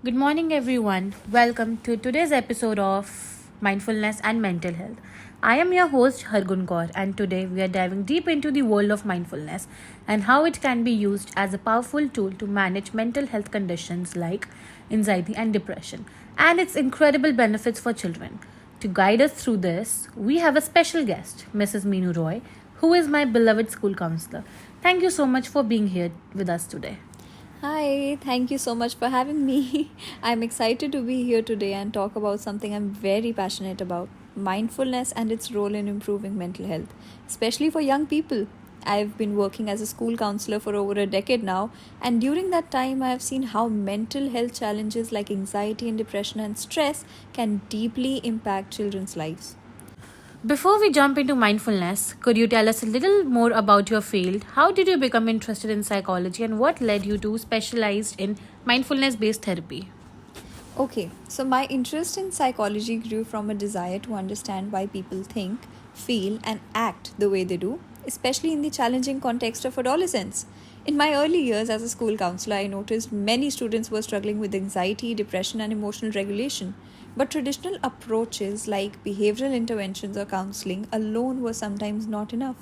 Good morning, everyone. Welcome to today's episode of Mindfulness and Mental Health. I am your host, Hargun Kaur, and today we are diving deep into the world of mindfulness and how it can be used as a powerful tool to manage mental health conditions like anxiety and depression, and its incredible benefits for children. To guide us through this, we have a special guest, Mrs. Meenu Roy, who is my beloved school counselor. Thank you so much for being here with us today. Hi, thank you so much for having me. I'm excited to be here today and talk about something I'm very passionate about mindfulness and its role in improving mental health, especially for young people. I've been working as a school counselor for over a decade now, and during that time, I have seen how mental health challenges like anxiety and depression and stress can deeply impact children's lives. Before we jump into mindfulness, could you tell us a little more about your field? How did you become interested in psychology and what led you to specialize in mindfulness based therapy? Okay, so my interest in psychology grew from a desire to understand why people think, feel, and act the way they do, especially in the challenging context of adolescence. In my early years as a school counselor, I noticed many students were struggling with anxiety, depression, and emotional regulation. But traditional approaches like behavioral interventions or counseling alone were sometimes not enough.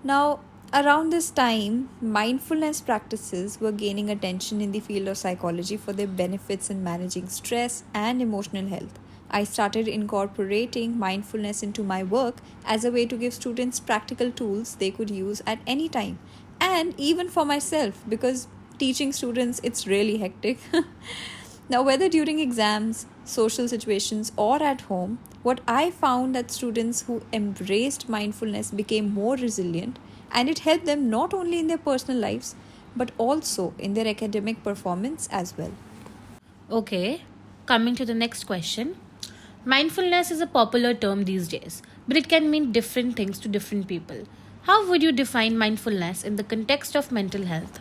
Now, around this time, mindfulness practices were gaining attention in the field of psychology for their benefits in managing stress and emotional health. I started incorporating mindfulness into my work as a way to give students practical tools they could use at any time, and even for myself, because teaching students it's really hectic. Now, whether during exams, social situations, or at home, what I found that students who embraced mindfulness became more resilient, and it helped them not only in their personal lives but also in their academic performance as well. Okay, coming to the next question. Mindfulness is a popular term these days, but it can mean different things to different people. How would you define mindfulness in the context of mental health?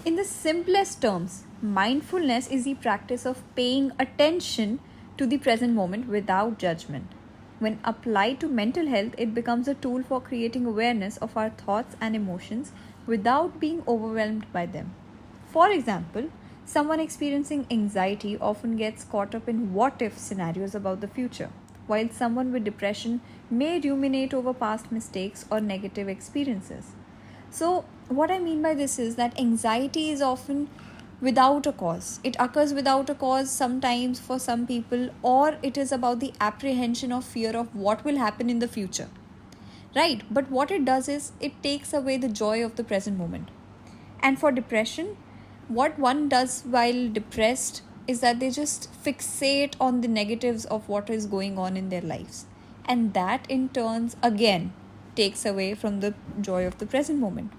In the simplest terms, mindfulness is the practice of paying attention to the present moment without judgment. When applied to mental health, it becomes a tool for creating awareness of our thoughts and emotions without being overwhelmed by them. For example, someone experiencing anxiety often gets caught up in what if scenarios about the future, while someone with depression may ruminate over past mistakes or negative experiences. So, what I mean by this is that anxiety is often without a cause. It occurs without a cause sometimes for some people, or it is about the apprehension or fear of what will happen in the future. Right? But what it does is it takes away the joy of the present moment. And for depression, what one does while depressed is that they just fixate on the negatives of what is going on in their lives. And that in turns again takes away from the joy of the present moment.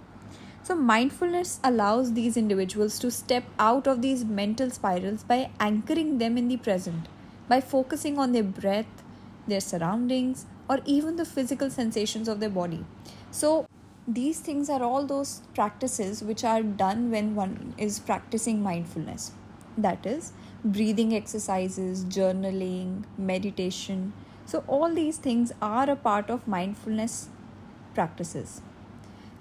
So, mindfulness allows these individuals to step out of these mental spirals by anchoring them in the present, by focusing on their breath, their surroundings, or even the physical sensations of their body. So, these things are all those practices which are done when one is practicing mindfulness. That is, breathing exercises, journaling, meditation. So, all these things are a part of mindfulness practices.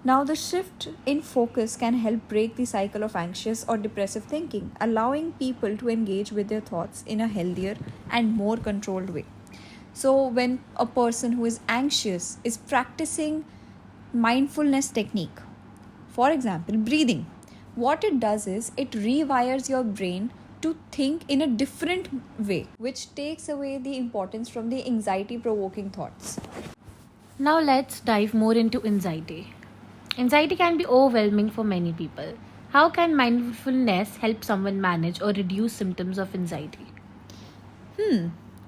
Now, the shift in focus can help break the cycle of anxious or depressive thinking, allowing people to engage with their thoughts in a healthier and more controlled way. So, when a person who is anxious is practicing mindfulness technique, for example, breathing, what it does is it rewires your brain to think in a different way, which takes away the importance from the anxiety provoking thoughts. Now, let's dive more into anxiety. Anxiety can be overwhelming for many people. How can mindfulness help someone manage or reduce symptoms of anxiety?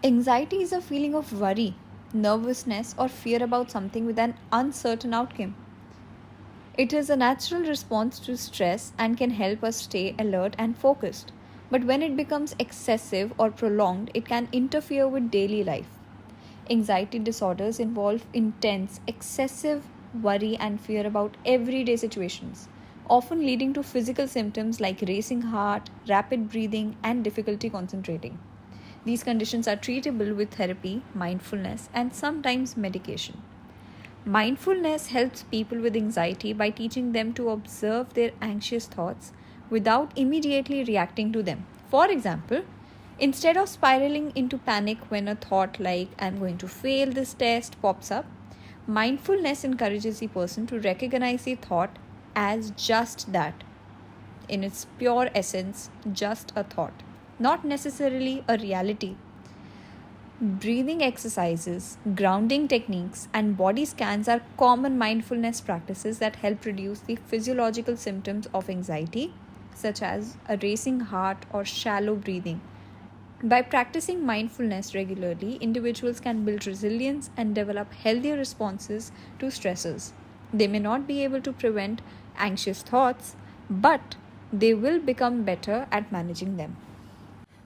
Anxiety is a feeling of worry, nervousness, or fear about something with an uncertain outcome. It is a natural response to stress and can help us stay alert and focused. But when it becomes excessive or prolonged, it can interfere with daily life. Anxiety disorders involve intense, excessive worry and fear about everyday situations, often leading to physical symptoms like racing heart, rapid breathing, and difficulty concentrating. These conditions are treatable with therapy, mindfulness, and sometimes medication. Mindfulness helps people with anxiety by teaching them to observe their anxious thoughts without immediately reacting to them. For example, instead of spiraling into panic when a thought like "I'm going to fail this test" pops up, mindfulness encourages the person to recognize the thought as just that, in its pure essence, just a thought, not necessarily a reality. Breathing exercises, grounding techniques, and body scans are common mindfulness practices that help reduce the physiological symptoms of anxiety, such as a racing heart or shallow breathing. By practicing mindfulness regularly, individuals can build resilience and develop healthier responses to stressors. They may not be able to prevent anxious thoughts, but they will become better at managing them.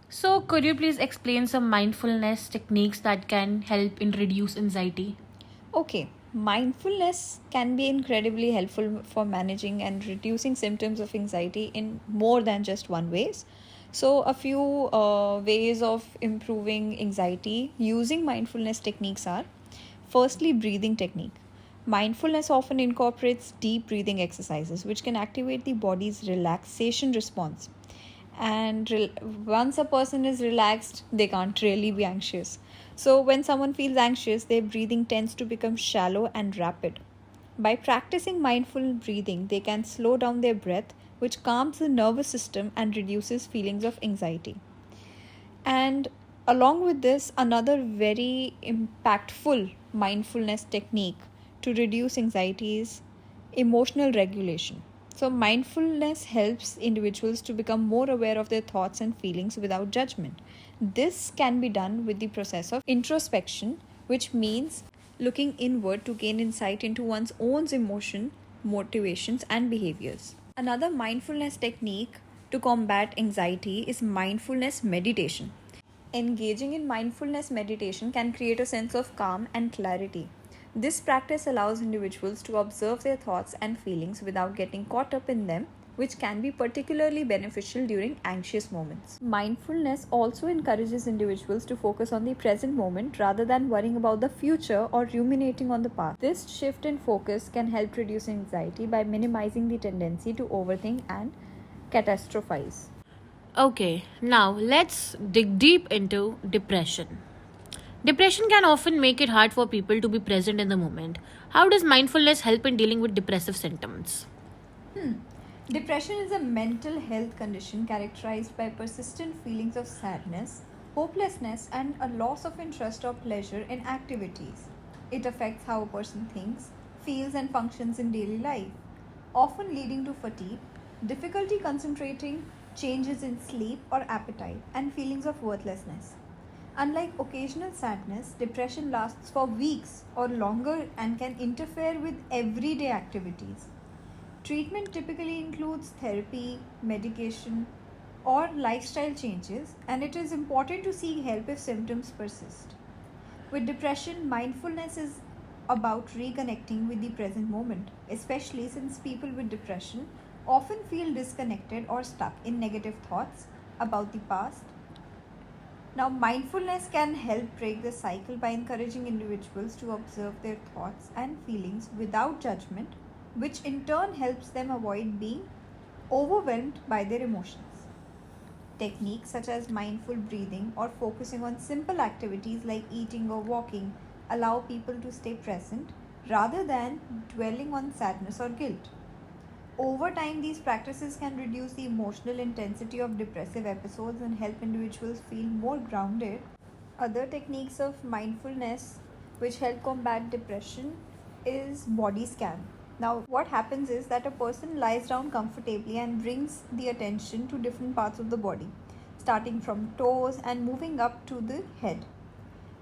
So, could you please explain some mindfulness techniques that can help in reduce anxiety? Okay, mindfulness can be incredibly helpful for managing and reducing symptoms of anxiety in more than just one ways. So, a few ways of improving anxiety using mindfulness techniques are: firstly, breathing technique. Mindfulness often incorporates deep breathing exercises which can activate the body's relaxation response. And once a person is relaxed, they can't really be anxious. So when someone feels anxious, their breathing tends to become shallow and rapid. By practicing mindful breathing, they can slow down their breath, which calms the nervous system and reduces feelings of anxiety. And along with this, another very impactful mindfulness technique to reduce anxiety is emotional regulation. So, mindfulness helps individuals to become more aware of their thoughts and feelings without judgment. This can be done with the process of introspection, which means looking inward to gain insight into one's own emotion, motivations, and behaviors. Another mindfulness technique to combat anxiety is mindfulness meditation. Engaging in mindfulness meditation can create a sense of calm and clarity. This practice allows individuals to observe their thoughts and feelings without getting caught up in them, which can be particularly beneficial during anxious moments. Mindfulness also encourages individuals to focus on the present moment rather than worrying about the future or ruminating on the past. This shift in focus can help reduce anxiety by minimizing the tendency to overthink and catastrophize. Okay, now let's dig deep into depression. Depression can often make it hard for people to be present in the moment. How does mindfulness help in dealing with depressive symptoms? Depression is a mental health condition characterized by persistent feelings of sadness, hopelessness, and a loss of interest or pleasure in activities. It affects how a person thinks, feels, and functions in daily life, often leading to fatigue, difficulty concentrating, changes in sleep or appetite, and feelings of worthlessness. Unlike occasional sadness, depression lasts for weeks or longer and can interfere with everyday activities. Treatment typically includes therapy, medication, or lifestyle changes, and it is important to seek help if symptoms persist. With depression, mindfulness is about reconnecting with the present moment, especially since people with depression often feel disconnected or stuck in negative thoughts about the past. Now, mindfulness can help break the cycle by encouraging individuals to observe their thoughts and feelings without judgment, which in turn helps them avoid being overwhelmed by their emotions. Techniques such as mindful breathing or focusing on simple activities like eating or walking allow people to stay present rather than dwelling on sadness or guilt. Over time, these practices can reduce the emotional intensity of depressive episodes and help individuals feel more grounded. Other techniques of mindfulness which help combat depression is body scan. Now, what happens is that a person lies down comfortably and brings the attention to different parts of the body, starting from toes and moving up to the head.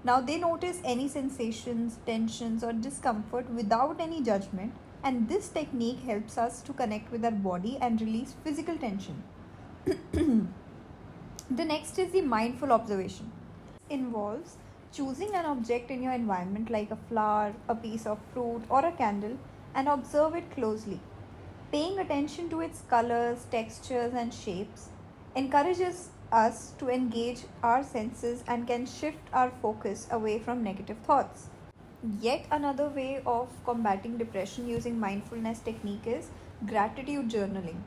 Now, they notice any sensations, tensions, or discomfort without any judgment, and this technique helps us to connect with our body and release physical tension. The next is the mindful observation. It involves choosing an object in your environment like a flower, a piece of fruit, or a candle and observe it closely. Paying attention to its colors, textures, and shapes encourages us to engage our senses and can shift our focus away from negative thoughts. Yet another way of combating depression using mindfulness technique is gratitude journaling.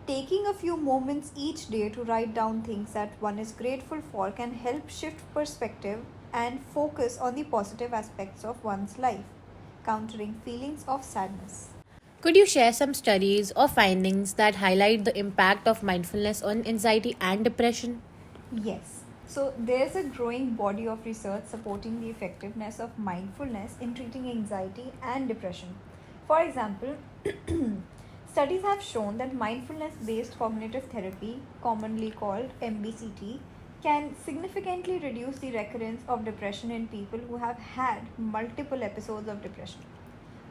Taking a few moments each day to write down things that one is grateful for can help shift perspective and focus on the positive aspects of one's life, countering feelings of sadness. Could you share some studies or findings that highlight the impact of mindfulness on anxiety and depression? Yes. So there's a growing body of research supporting the effectiveness of mindfulness in treating anxiety and depression. For example, studies have shown that mindfulness based cognitive therapy, commonly called MBCT, can significantly reduce the recurrence of depression in people who have had multiple episodes of depression.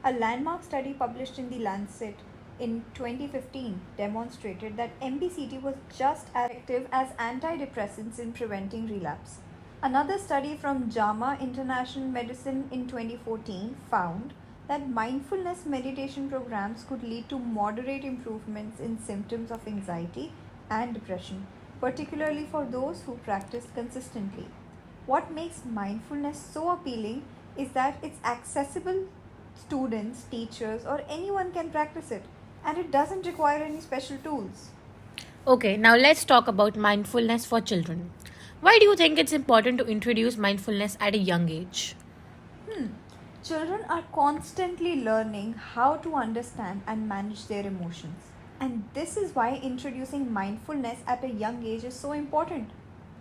A landmark study published in The Lancet in 2015 demonstrated that MBCT was just as effective as antidepressants in preventing relapse. Another study from JAMA International Medicine in 2014 found that mindfulness meditation programs could lead to moderate improvements in symptoms of anxiety and depression, particularly for those who practice consistently. What makes mindfulness so appealing is that it's accessible. Students, teachers, or anyone can practice it, and it doesn't require any special tools. Okay, now let's talk about mindfulness for children. Why do you think it's important to introduce mindfulness at a young age? Children are constantly learning how to understand and manage their emotions. And this is why introducing mindfulness at a young age is so important.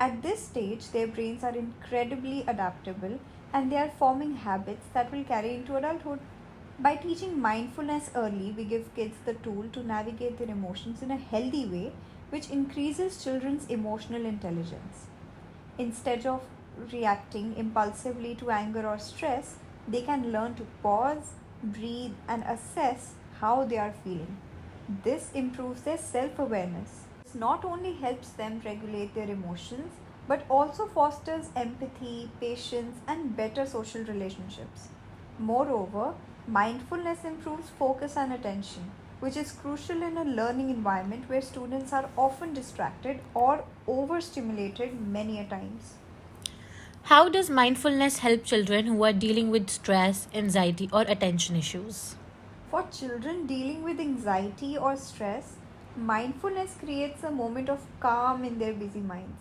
At this stage, their brains are incredibly adaptable and they are forming habits that will carry into adulthood. By teaching mindfulness early, we give kids the tool to navigate their emotions in a healthy way, which increases children's emotional intelligence. Instead of reacting impulsively to anger or stress, they can learn to pause, breathe, and assess how they are feeling. This improves their self-awareness. This not only helps them regulate their emotions, but also fosters empathy, patience, and better social relationships. Moreover, mindfulness improves focus and attention, which is crucial in a learning environment where students are often distracted or overstimulated many a times. How does mindfulness help children who are dealing with stress, anxiety, or attention issues? For children dealing with anxiety or stress, mindfulness creates a moment of calm in their busy minds.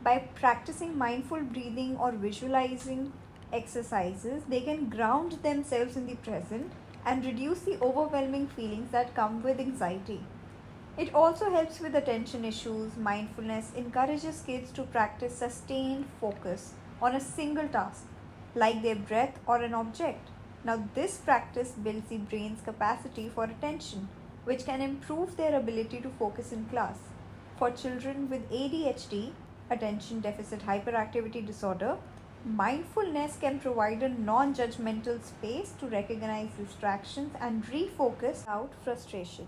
By practicing mindful breathing or visualizing exercises, they can ground themselves in the present and reduce the overwhelming feelings that come with anxiety. It also helps with attention issues. Mindfulness encourages kids to practice sustained focus on a single task, like their breath or an object. Now, this practice builds the brain's capacity for attention, which can improve their ability to focus in class. For children with ADHD, attention deficit hyperactivity disorder, mindfulness can provide a non judgmental space to recognize distractions and refocus without frustration.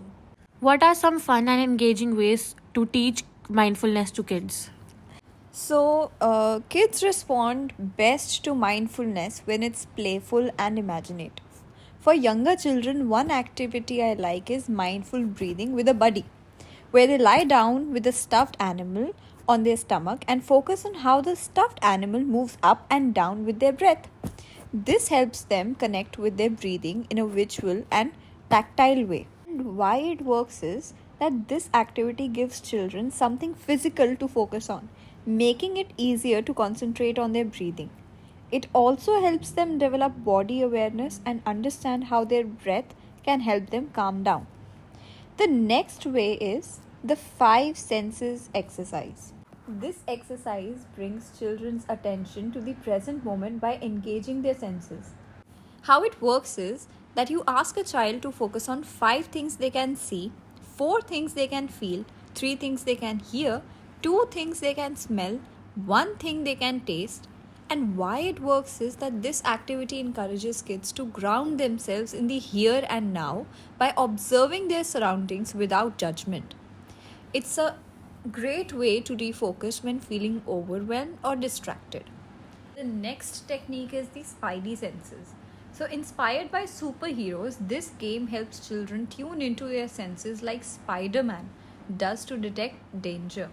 What are some fun and engaging ways to teach mindfulness to kids? So, kids respond best to mindfulness when it's playful and imaginative. For younger children, one activity I like is mindful breathing with a buddy, where they lie down with a stuffed animal on their stomach and focus on how the stuffed animal moves up and down with their breath. This helps them connect with their breathing in a visual and tactile way. And why it works is that this activity gives children something physical to focus on, making it easier to concentrate on their breathing. It also helps them develop body awareness and understand how their breath can help them calm down. The next way is the 5 senses exercise. This exercise brings children's attention to the present moment by engaging their senses. How it works is that you ask a child to focus on 5 things they can see, 4 things they can feel, 3 things they can hear, 2 things they can smell, 1 thing they can taste. And why it works is that this activity encourages kids to ground themselves in the here and now by observing their surroundings without judgment. It's a great way to refocus when feeling overwhelmed or distracted. The next technique is the spidey senses. So, inspired by superheroes, this game helps children tune into their senses like Spider-Man does to detect danger.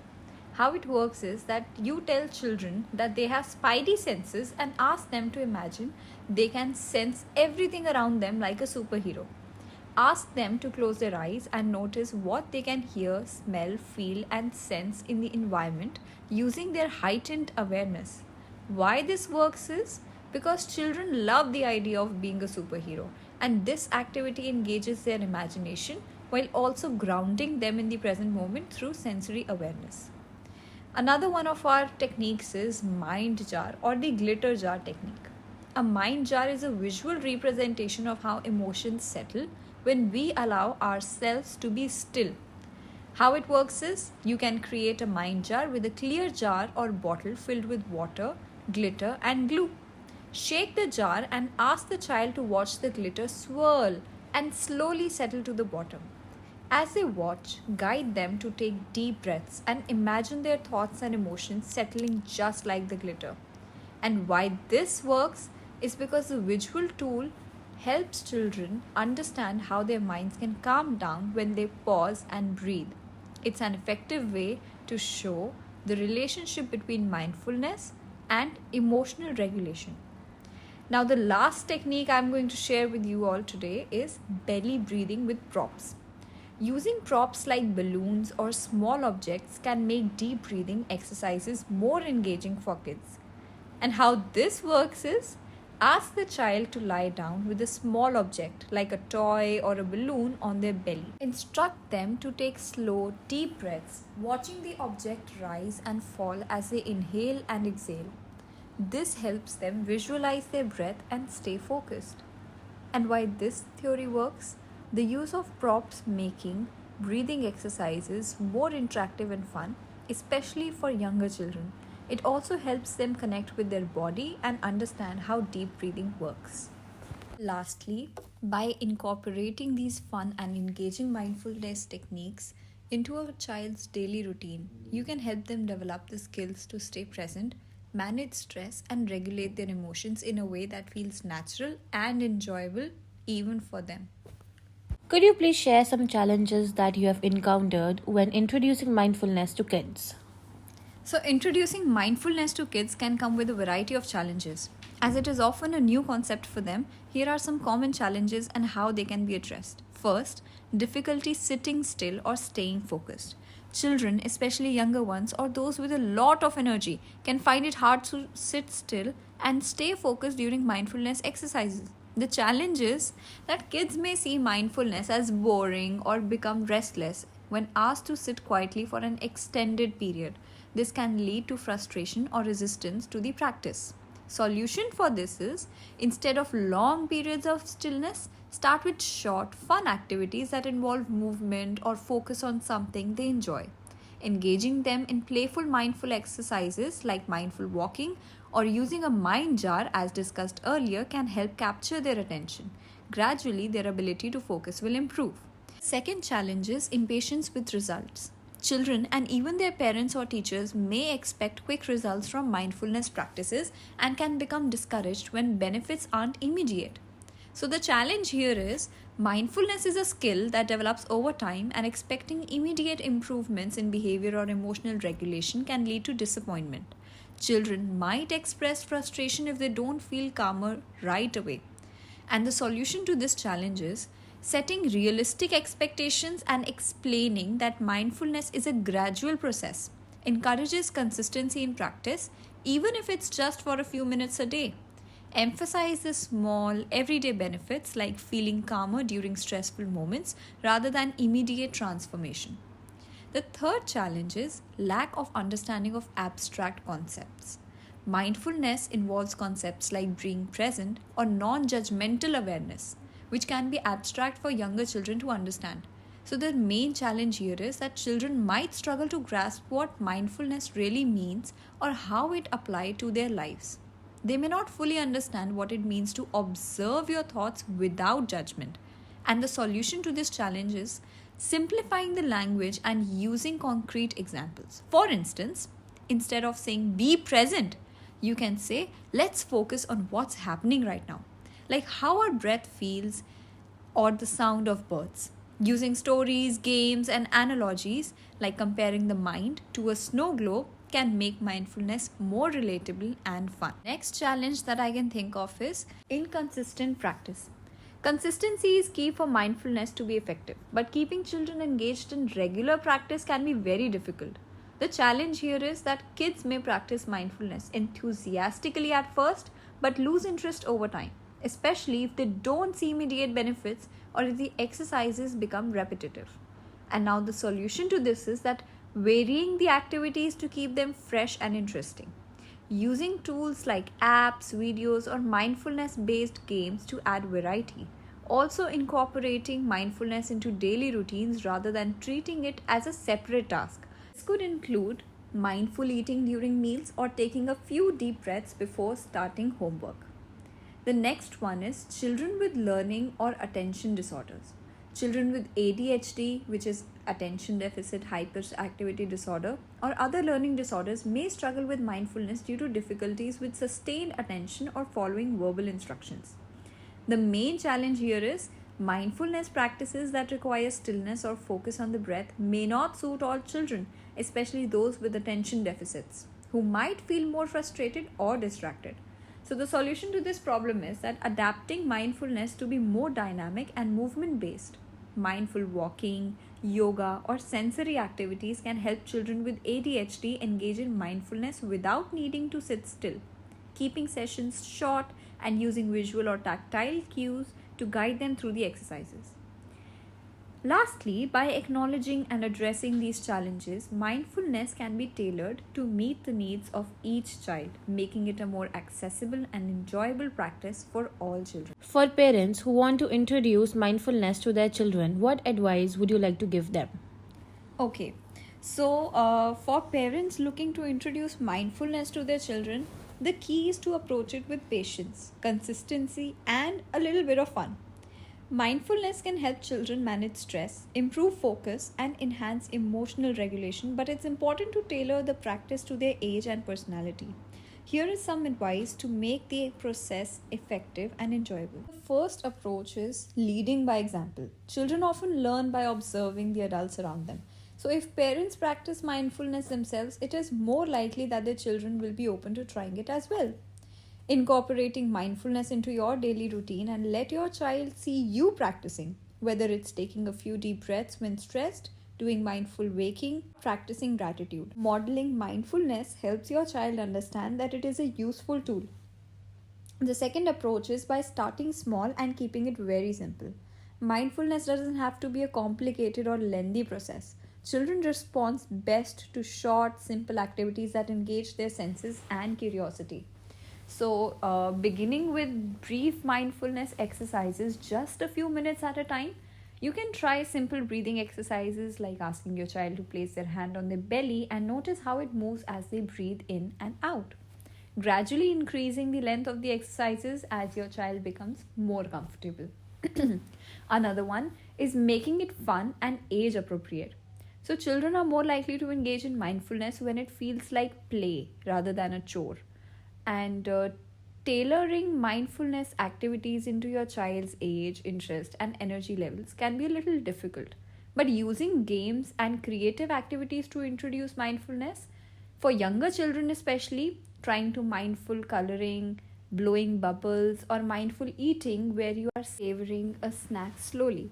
How it works is that you tell children that they have spidey senses and ask them to imagine they can sense everything around them like a superhero. Ask them to close their eyes and notice what they can hear, smell, feel, and sense in the environment using their heightened awareness. Why this works is because children love the idea of being a superhero, and this activity engages their imagination while also grounding them in the present moment through sensory awareness. Another one of our techniques is mind jar or the glitter jar technique. A mind jar is a visual representation of how emotions settle when we allow ourselves to be still. How it works is you can create a mind jar with a clear jar or bottle filled with water, glitter, and glue. Shake the jar and ask the child to watch the glitter swirl and slowly settle to the bottom. As they watch, guide them to take deep breaths and imagine their thoughts and emotions settling just like the glitter. And why this works is because the visual tool helps children understand how their minds can calm down when they pause and breathe. It's an effective way to show the relationship between mindfulness and emotional regulation. Now, the last technique I'm going to share with you all today is belly breathing with props. Using props like balloons or small objects can make deep breathing exercises more engaging for kids. And how this works is ask the child to lie down with a small object like a toy or a balloon on their belly. Instruct them to take slow, deep breaths, watching the object rise and fall as they inhale and exhale. This helps them visualize their breath and stay focused. And why this theory works? The use of props making breathing exercises more interactive and fun, especially for younger children. It also helps them connect with their body and understand how deep breathing works. Lastly, by incorporating these fun and engaging mindfulness techniques into a child's daily routine, you can help them develop the skills to stay present, manage stress, and regulate their emotions in a way that feels natural and enjoyable even for them. Could you please share some challenges that you have encountered when introducing mindfulness to kids? So, introducing mindfulness to kids can come with a variety of challenges. As it is often a new concept for them, here are some common challenges and how they can be addressed. First, difficulty sitting still or staying focused. Children, especially younger ones or those with a lot of energy, can find it hard to sit still and stay focused during mindfulness exercises. The challenge is that kids may see mindfulness as boring or become restless when asked to sit quietly for an extended period. This can lead to frustration or resistance to the practice. Solution for this is, instead of long periods of stillness, start with short, fun activities that involve movement or focus on something they enjoy. Engaging them in playful mindful exercises like mindful walking or using a mind jar as discussed earlier can help capture their attention. Gradually, their ability to focus will improve. Second challenge is impatience with results. Children and even their parents or teachers may expect quick results from mindfulness practices and can become discouraged when benefits aren't immediate. So the challenge here is mindfulness is a skill that develops over time, and expecting immediate improvements in behavior or emotional regulation can lead to disappointment. Children might express frustration if they don't feel calmer right away. And the solution to this challenge is setting realistic expectations and explaining that mindfulness is a gradual process, encourages consistency in practice, even if it's just for a few minutes a day. Emphasize the small, everyday benefits like feeling calmer during stressful moments rather than immediate transformation. The third challenge is lack of understanding of abstract concepts. Mindfulness involves concepts like being present or non-judgmental awareness, which can be abstract for younger children to understand. So the main challenge here is that children might struggle to grasp what mindfulness really means or how it applies to their lives. They may not fully understand what it means to observe your thoughts without judgment. And the solution to this challenge is simplifying the language and using concrete examples. For instance, instead of saying be present, you can say let's focus on what's happening right now, like how our breath feels or the sound of birds. Using stories, games, and analogies like comparing the mind to a snow globe can make mindfulness more relatable and fun. Next challenge that I can think of is inconsistent practice. Consistency is key for mindfulness to be effective, but keeping children engaged in regular practice can be very difficult. The challenge here is that kids may practice mindfulness enthusiastically at first but lose interest over time, especially if they don't see immediate benefits or if the exercises become repetitive. And now the solution to this is that varying the activities to keep them fresh and interesting. Using tools like apps, videos, or mindfulness based games to add variety. Also, incorporating mindfulness into daily routines rather than treating it as a separate task. This could include mindful eating during meals or taking a few deep breaths before starting homework. The next one is children with learning or attention disorders. Children with ADHD, which is attention deficit hyperactivity disorder, or other learning disorders may struggle with mindfulness due to difficulties with sustained attention or following verbal instructions. The main challenge here is mindfulness practices that require stillness or focus on the breath may not suit all children, especially those with attention deficits, who might feel more frustrated or distracted. So the solution to this problem is that adapting mindfulness to be more dynamic and movement based. Mindful walking, yoga, or sensory activities can help children with ADHD engage in mindfulness without needing to sit still. Keeping sessions short and using visual or tactile cues to guide them through the exercises. Lastly, by acknowledging and addressing these challenges, mindfulness can be tailored to meet the needs of each child, making it a more accessible and enjoyable practice for all children. For parents who want to introduce mindfulness to their children, what advice would you like to give them? Okay, so for parents looking to introduce mindfulness to their children, the key is to approach it with patience, consistency, and a little bit of fun. Mindfulness can help children manage stress, improve focus, and enhance emotional regulation, but it's important to tailor the practice to their age and personality. Here is some advice to make the process effective and enjoyable. The first approach is leading by example. Children often learn by observing the adults around them. So if parents practice mindfulness themselves, it is more likely that their children will be open to trying it as well. Incorporating mindfulness into your daily routine and let your child see you practicing, whether it's taking a few deep breaths when stressed, doing mindful waking, practicing gratitude. Modeling mindfulness helps your child understand that it is a useful tool. The second approach is by starting small and keeping it very simple. Mindfulness doesn't have to be a complicated or lengthy process. Children respond best to short, simple activities that engage their senses and curiosity. So, beginning with brief mindfulness exercises, just a few minutes at a time, you can try simple breathing exercises like asking your child to place their hand on their belly and notice how it moves as they breathe in and out. Gradually increasing the length of the exercises as your child becomes more comfortable. Another one is making it fun and age appropriate. So children are more likely to engage in mindfulness when it feels like play rather than a chore. And tailoring mindfulness activities into your child's age, interest, and energy levels can be a little difficult. But using games and creative activities to introduce mindfulness, for younger children especially, trying to mindful coloring, blowing bubbles, or mindful eating where you are savoring a snack slowly.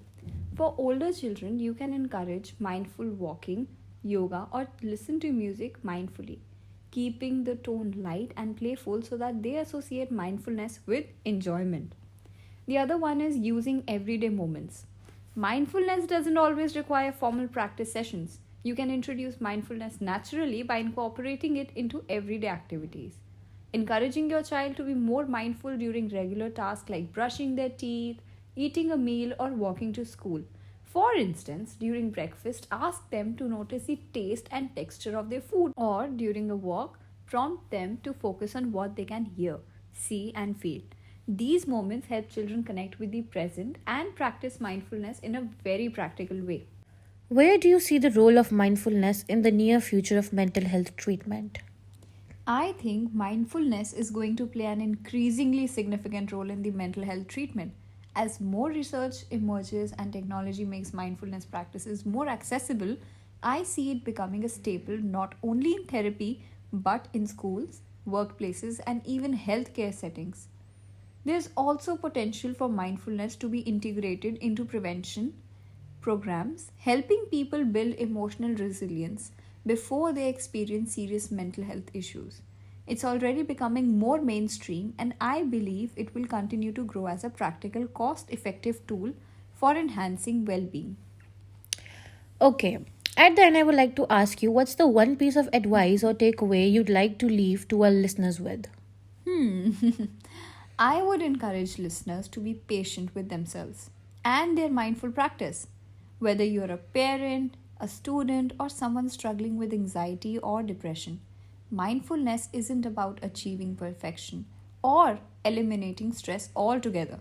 For older children, you can encourage mindful walking, yoga, or listen to music mindfully, keeping the tone light and playful so that they associate mindfulness with enjoyment. The other one is using everyday moments. Mindfulness doesn't always require formal practice sessions. You can introduce mindfulness naturally by incorporating it into everyday activities. Encouraging your child to be more mindful during regular tasks like brushing their teeth, eating a meal, or walking to school. For instance, during breakfast, ask them to notice the taste and texture of their food, or during a walk, prompt them to focus on what they can hear, see, and feel. These moments help children connect with the present and practice mindfulness in a very practical way. Where do you see the role of mindfulness in the near future of mental health treatment? I think mindfulness is going to play an increasingly significant role in the mental health treatment. As more research emerges and technology makes mindfulness practices more accessible, I see it becoming a staple not only in therapy but in schools, workplaces, and even healthcare settings. There's also potential for mindfulness to be integrated into prevention programs, helping people build emotional resilience before they experience serious mental health issues. It's already becoming more mainstream, and I believe it will continue to grow as a practical, cost effective tool for enhancing well being. Okay. At the end, I would like to ask you, what's the one piece of advice or takeaway you'd like to leave to our listeners with? Hmm. I would encourage listeners to be patient with themselves and their mindful practice. Whether you're a parent, a student, or someone struggling with anxiety or depression, mindfulness isn't about achieving perfection or eliminating stress altogether.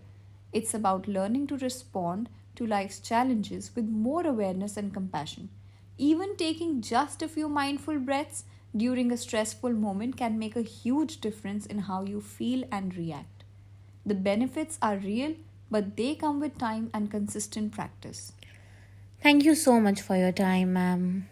It's about learning to respond to life's challenges with more awareness and compassion. Even taking just a few mindful breaths during a stressful moment can make a huge difference in how you feel and react. The benefits are real, but they come with time and consistent practice. Thank you so much for your time, ma'am.